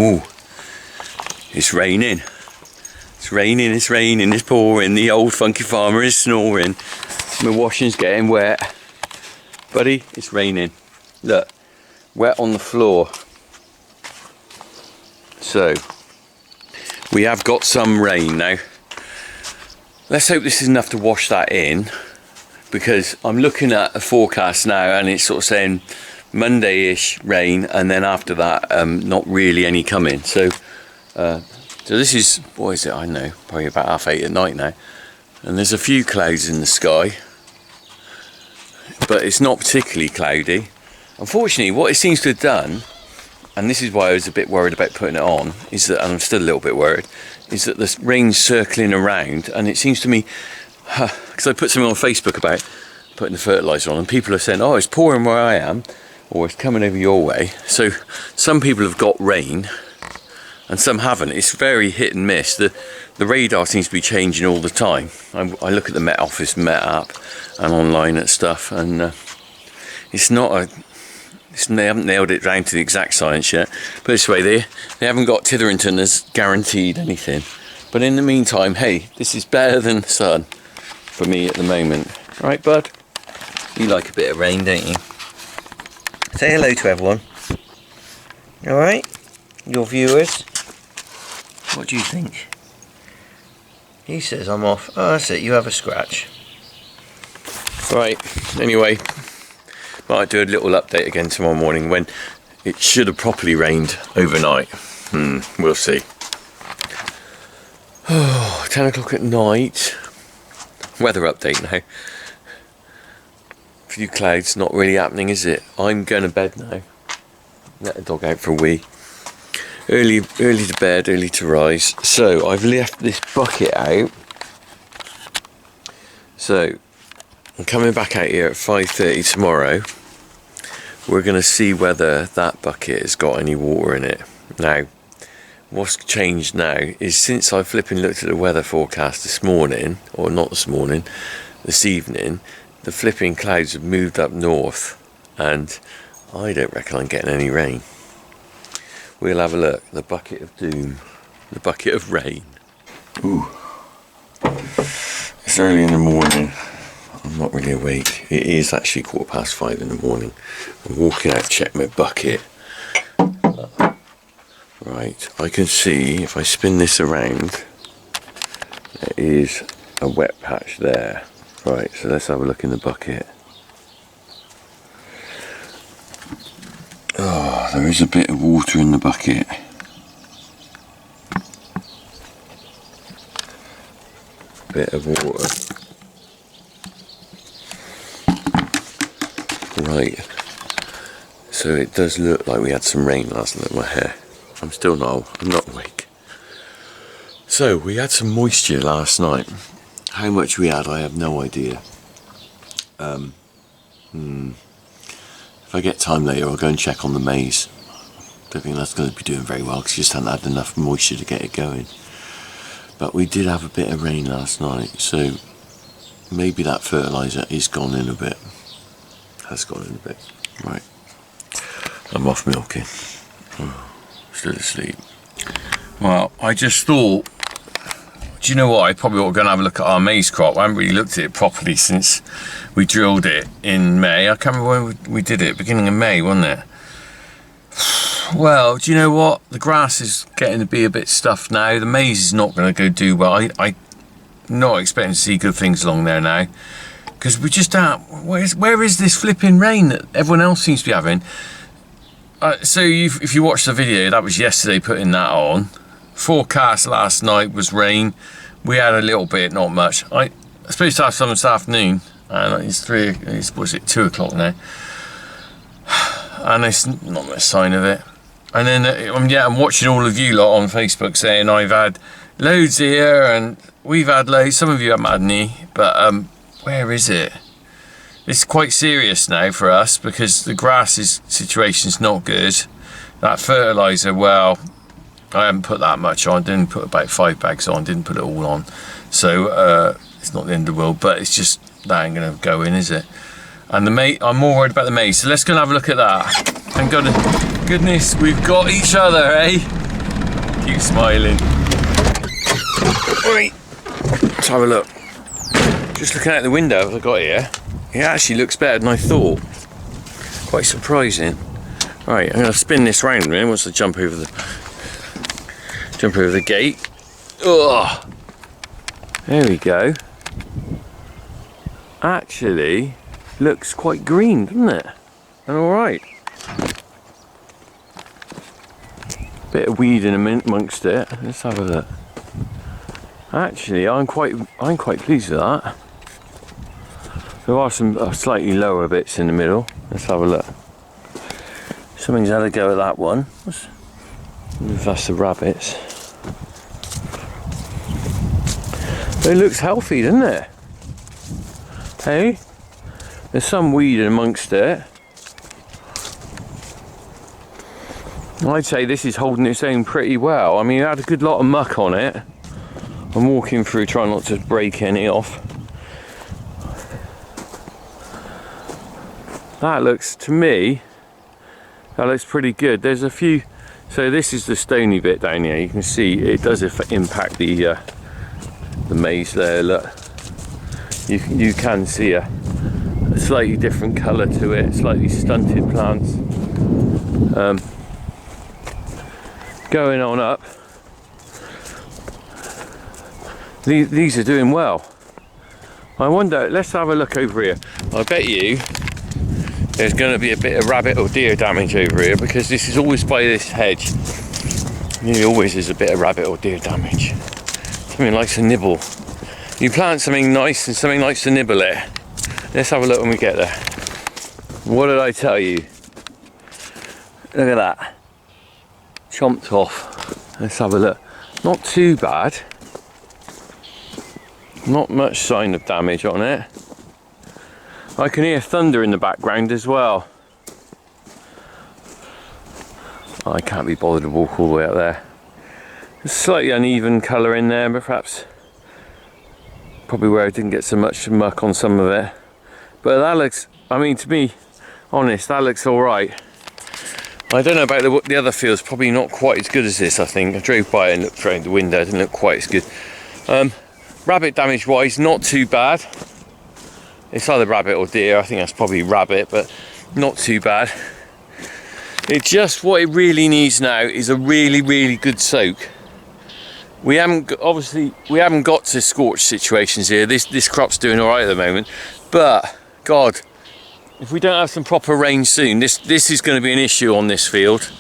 Ooh, it's raining. It's raining, it's raining, it's pouring. The old funky farmer is snoring. My washing's getting wet. Buddy, it's raining. Look, wet on the floor. So, we have got some rain now. Let's hope this is enough to wash that in, because I'm looking at a forecast now and it's sort of saying Monday-ish rain, and then after that not really any coming. So this is, what is it, I don't know, probably about 8:30 at night now, and there's a few clouds in the sky, but it's not particularly cloudy. Unfortunately, what it seems to have done, and this is why I was a bit worried about putting it on, is that, and I'm still a little bit worried, is that the rain's circling around, and it seems to me, because I put something on Facebook about putting the fertiliser on, and people are saying, oh, it's pouring where I am, or it's coming over your way. So some people have got rain and some haven't. It's very hit and miss. The radar seems to be changing all the time. I look at the Met Office, Met app, and online at stuff, and it's not a, they haven't nailed it down to the exact science yet. But this way, they haven't got Titherington as guaranteed anything. But in the meantime, hey, this is better than the sun for me at the moment. Right, bud? You like a bit of rain, don't you? Say hello to everyone. Alright? Your viewers. What do you think? He says I'm off. Oh, that's it. You have a scratch. Right. Anyway, might do a little update again tomorrow morning when it should have properly rained overnight. We'll see. Oh, 10 o'clock at night. Weather update now. Few clouds, not really happening, is it? I'm going to bed now. Let the dog out for a wee. Early to bed, early to rise. So I've left this bucket out. So I'm coming back out here at 5:30 tomorrow. We're going to see whether that bucket has got any water in it. Now, what's changed now is since I flipping looked at the weather forecast this morning, or not this morning, this evening, the flipping clouds have moved up north, and I don't reckon I'm getting any rain. We'll have a look. The bucket of doom. The bucket of rain. Ooh. It's early in the morning. I'm not really awake. It is actually 5:15 in the morning. I'm walking out to check my bucket. Right, I can see, if I spin this around, there is a wet patch there. Right, so let's have a look in the bucket. Oh, there is a bit of water in the bucket. Bit of water. Right, so it does look like we had some rain last night. My hair. I'm not awake. So we had some moisture last night. How much we had, I have no idea. If I get time later, I'll go and check on the maize. Don't think that's going to be doing very well because you just hadn't had enough moisture to get it going. But we did have a bit of rain last night, so maybe that fertiliser is gone in a bit. Has gone in a bit. Right. I'm off milking. Still asleep. Well, I just thought, do you know what? I probably ought to go and have a look at our maize crop. I haven't really looked at it properly since we drilled it in May. I can't remember when we did it, beginning of May, wasn't it? Well, do you know what? The grass is getting to be a bit stuffed now. The maize is not going to go do well. I'm not expecting to see good things along there now. Because we just don't, where is this flipping rain that everyone else seems to be having? So if you watch the video, that was yesterday putting that on. Forecast last night was rain. We had a little bit, not much. I supposed to have some this afternoon, and it's 2 o'clock now, and there's not much sign of it. And then I'm watching all of you lot on Facebook saying I've had loads here and we've had loads. Some of you haven't had any, but where is it? It's quite serious now for us because the grass situation's not good. That fertiliser, well, I haven't put that much on. Didn't put about 5 bags on. Didn't put it all on. So it's not the end of the world, but it's just that ain't gonna go in, is it? And the maize, I'm more worried about the maize. So let's go and have a look at that. Thank goodness we've got each other, eh? Keep smiling. Right. Let's have a look. Just looking out the window as I got here, it actually looks better than I thought. Quite surprising. Right, I'm going to spin this round a minute once I jump over the gate. Ugh. There we go. Actually, looks quite green, doesn't it? And all right. Bit of weed in amongst it. Let's have a look. Actually, I'm quite pleased with that. There are some slightly lower bits in the middle. Let's have a look. Something's had a go at that one. That's the rabbits. It looks healthy, doesn't it? Hey? There's some weed in amongst it. I'd say this is holding its own pretty well. I mean, it had a good lot of muck on it. I'm walking through trying not to break any off. That looks, to me, that looks pretty good. There's a few, so this is the stony bit down here. You can see it does impact the maize there. Look, you can see a slightly different colour to it, slightly stunted plants. Going on up, these are doing well. I wonder, let's have a look over here. I bet you there's going to be a bit of rabbit or deer damage over here, because this is always by this hedge. Nearly always is a bit of rabbit or deer damage. Something likes to nibble. You plant something nice and something likes to nibble it. Let's have a look when we get there. What did I tell you? Look at that. Chomped off. Let's have a look. Not too bad. Not much sign of damage on it. I can hear thunder in the background as well. I can't be bothered to walk all the way up there. There's slightly uneven colour in there, but perhaps probably where I didn't get so much muck on some of it. But that looks, I mean, to be honest, that looks alright. I don't know about the other fields, probably not quite as good as this, I think. I drove by and looked through the window, it didn't look quite as good. Rabbit damage wise, not too bad. It's either rabbit or deer. I think that's probably rabbit, but not too bad. It just, what it really needs now is a really, really good soak. We haven't got to scorch situations here. This crop's doing all right at the moment, but God, if we don't have some proper rain soon, this is going to be an issue on this field.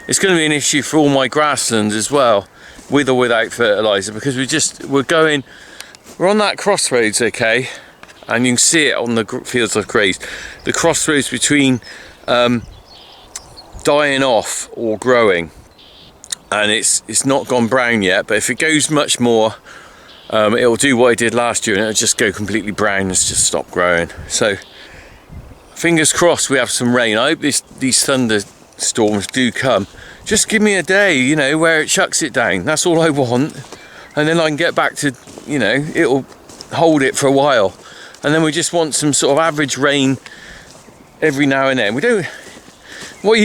It's going to be an issue for all my grasslands as well, with or without fertilizer, because we're on that crossroads, okay? And you can see it on the fields I've grazed. The crossroads between dying off or growing, and it's not gone brown yet, but if it goes much more, it'll do what it did last year, and it'll just go completely brown and just stop growing. So fingers crossed we have some rain. I hope these thunderstorms do come. Just give me a day, you know, where it chucks it down. That's all I want, and then I can get back to, you know, it'll hold it for a while. And then we just want some sort of average rain every now and then. We don't, what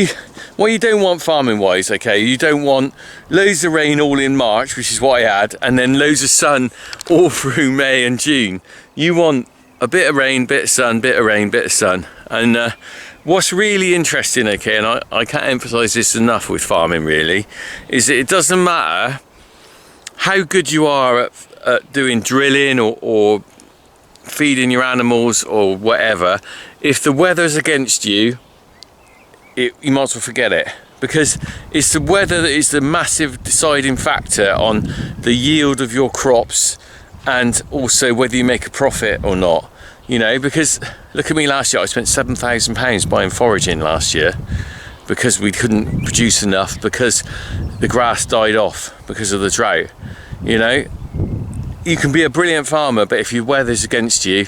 you don't want farming wise, okay, you don't want loads of rain all in March, which is what I had, and then loads of sun all through May and June. You want a bit of rain, bit of sun, bit of rain, bit of sun. And what's really interesting, okay, and I can't emphasize this enough with farming really, is that it doesn't matter how good you are at doing drilling or feeding your animals or whatever. If the weather's against you, you might as well forget it, because it's the weather that is the massive deciding factor on the yield of your crops, and also whether you make a profit or not, you know. Because look at me last year, I spent £7,000 buying foraging last year because we couldn't produce enough, because the grass died off because of the drought. You know, you can be a brilliant farmer, but if your weather's against you,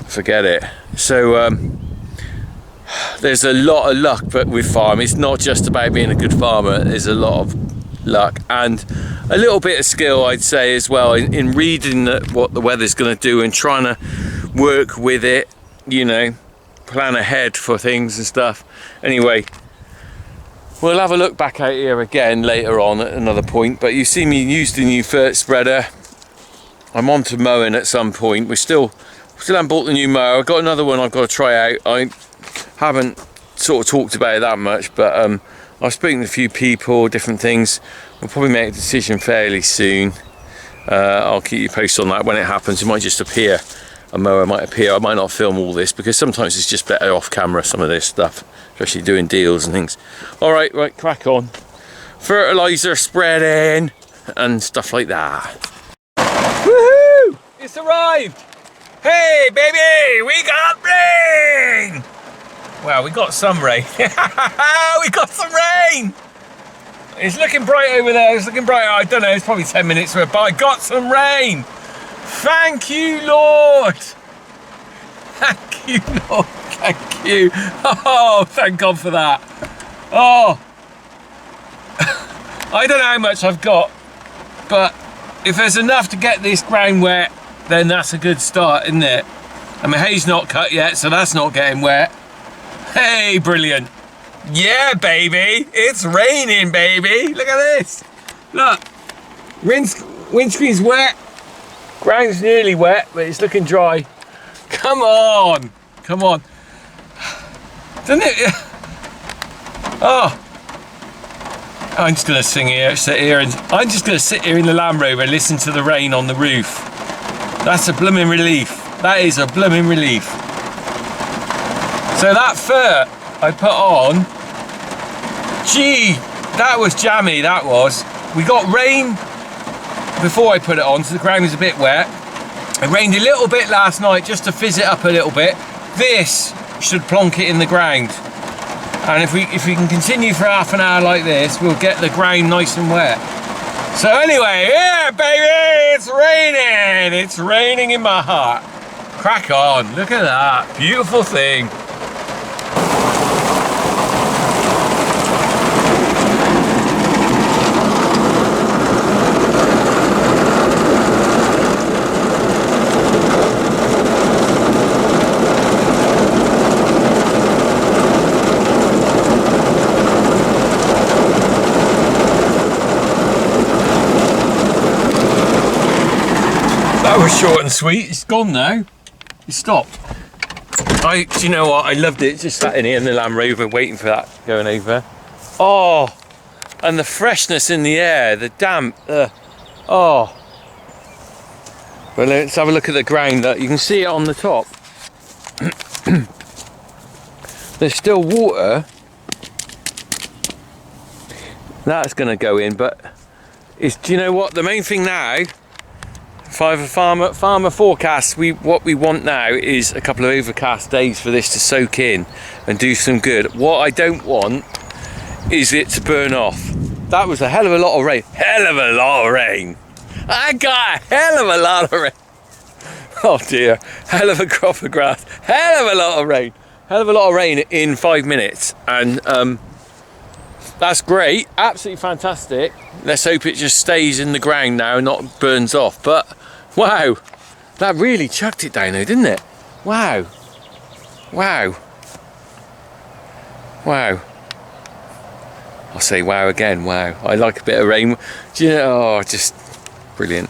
forget it. So there's a lot of luck, but with farm, it's not just about being a good farmer. There's a lot of luck and a little bit of skill, I'd say, as well, in reading what the weather's going to do and trying to work with it, you know, plan ahead for things and stuff. Anyway, We'll have a look back out here again later on at another point, but you see me use the new fert spreader. I'm on to mowing at some point. We still haven't bought the new mower. I've got another one I've got to try out. I haven't sort of talked about it that much, but I've spoken to a few people, different things. We'll probably make a decision fairly soon. I'll keep you posted on that when it happens. It might just appear, a mower might appear. I might not film all this because sometimes it's just better off camera, some of this stuff, especially doing deals and things. All right, crack on. Fertilizer spreading and stuff like that. Woohoo! It's arrived! Hey baby, we got rain! Wow, we got some rain. We got some rain! It's looking bright over there, it's looking bright. I don't know, it's probably 10 minutes worth, but I got some rain! Thank you, Lord! Thank you, Lord, thank you. Oh, thank God for that. Oh! I don't know how much I've got, but if there's enough to get this ground wet, then that's a good start, isn't it? And my hay's not cut yet, so that's not getting wet. Hey, brilliant. Yeah, baby, it's raining, baby. Look at this. Look, windscreen's wet. Ground's nearly wet, but it's looking dry. Come on, come on. Doesn't it? Oh. I'm just gonna sit here, and I'm just gonna sit here in the Land Rover and listen to the rain on the roof. That's a blooming relief. That is a blooming relief. So that fur I put on, gee, that was jammy, that was. We got rain before I put it on, so the ground was a bit wet. It rained a little bit last night just to fizz it up a little bit. This should plonk it in the ground. And if we can continue for half an hour like this, we'll get the ground nice and wet. So anyway, yeah, baby, it's raining. It's raining in my heart. Crack on, look at that, beautiful thing. That was short and sweet. It's gone now. It stopped. Do you know what? I loved it. Just sat in here in the Land Rover waiting for that going over. Oh, and the freshness in the air, the damp. Oh. Well, let's have a look at the ground. You can see it on the top. There's still water. That's going to go in, but do you know what? The main thing now, farmer forecasts, what we want now is a couple of overcast days for this to soak in and do some good. What I don't want is it to burn off. That was a hell of a lot of rain. Hell of a lot of rain. I got a hell of a lot of rain. Oh dear. Hell of a crop of grass. Hell of a lot of rain. Hell of a lot of rain in 5 minutes. And that's great. Absolutely fantastic. Let's hope it just stays in the ground now and not burns off. But wow, that really chucked it down though, didn't it? Wow. Wow. Wow. I'll say wow again, wow. I like a bit of rain. Do you know, oh, just brilliant.